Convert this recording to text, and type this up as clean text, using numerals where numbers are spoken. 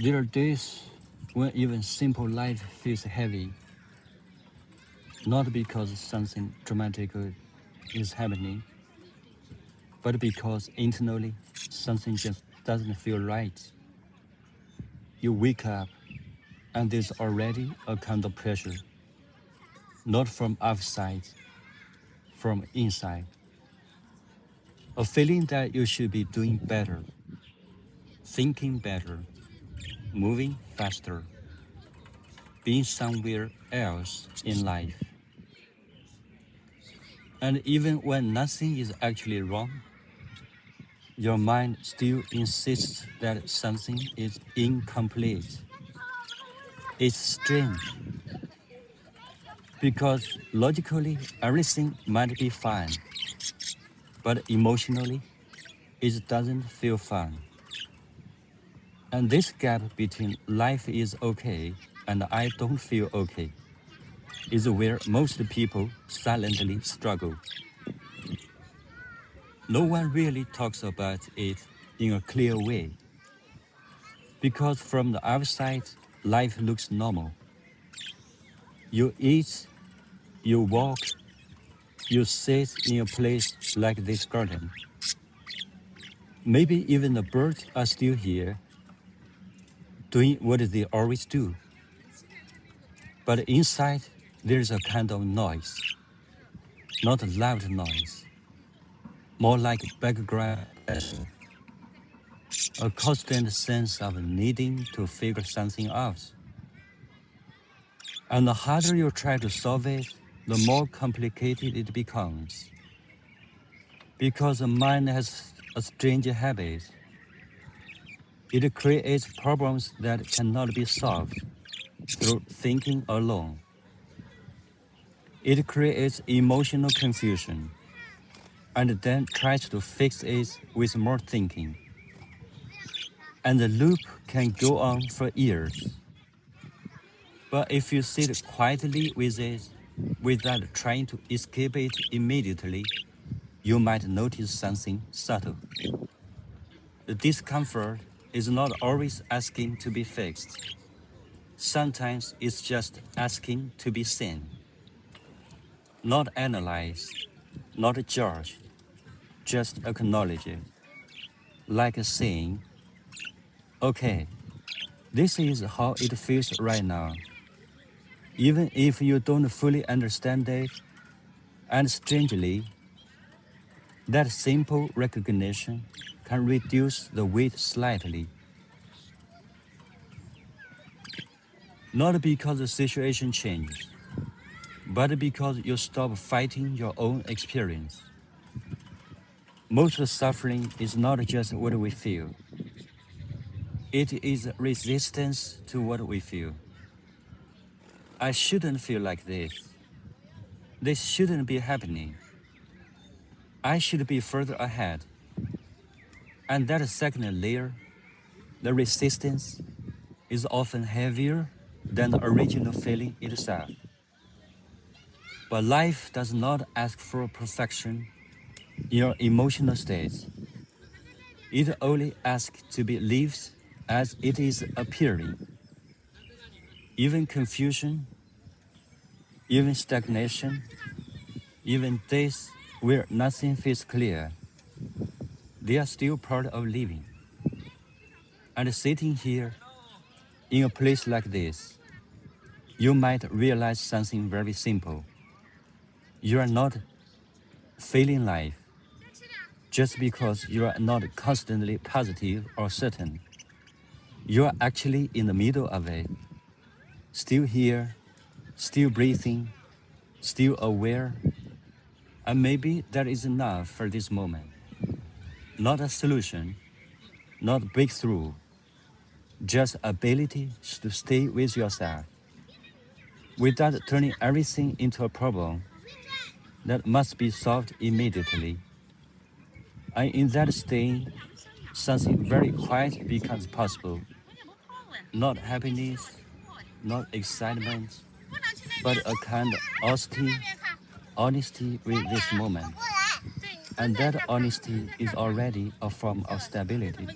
There are days when even simple life feels heavy, not because something dramatic is happening, but because internally something just doesn't feel right. You wake up and there's already a kind of pressure, not from outside, from inside. A feeling that you should be doing better, thinking better, moving faster, being somewhere else in life. And even when nothing is actually wrong, your mind still insists that something is incomplete. It's strange because logically everything might be fine, but emotionally it doesn't feel fun. And this gap between life is okay and I don't feel okay is where most people silently struggle. No one really talks about it in a clear way because from the outside, life looks normal. You eat, you walk, you sit in a place like this garden. Maybe even the birds are still here, doing what they always do. But inside, there's a kind of noise, not a loud noise, more like background pressure, a constant sense of needing to figure something out. And the harder you try to solve it, the more complicated it becomes. Because the mind has a strange habit. It creates problems that cannot be solved through thinking alone. It creates emotional confusion and then tries to fix it with more thinking. And the loop can go on for years. But if you sit quietly with it without trying to escape it immediately, you might notice something subtle. The discomfort is not always asking to be fixed. Sometimes it's just asking to be seen, not analyzed, not judged, just acknowledged, like saying, okay, this is how it feels right now. Even if you don't fully understand it, and strangely, that simple recognition can reduce the weight slightly, not because the situation changes, but because you stop fighting your own experience. Most suffering is not just what we feel, it is resistance to what we feel. I shouldn't feel like this. This shouldn't be happening. I should be further ahead. And that second layer, the resistance, is often heavier than the original feeling itself. But life does not ask for perfection in your emotional states. It only asks to be lived as it is appearing. Even confusion, even stagnation, even days where nothing feels clear, they are still part of living. And sitting here in a place like this, you might realize something very simple. You are not failing life just because you are not constantly positive or certain. You are actually in the middle of it, still here, still breathing, still aware, and maybe that is enough for this moment. Not a solution, not breakthrough, just ability to stay with yourself without turning everything into a problem that must be solved immediately. And in that state, something very quiet becomes possible. Not happiness, not excitement, but a kind of honesty with this moment. And that honesty is already a form of stability.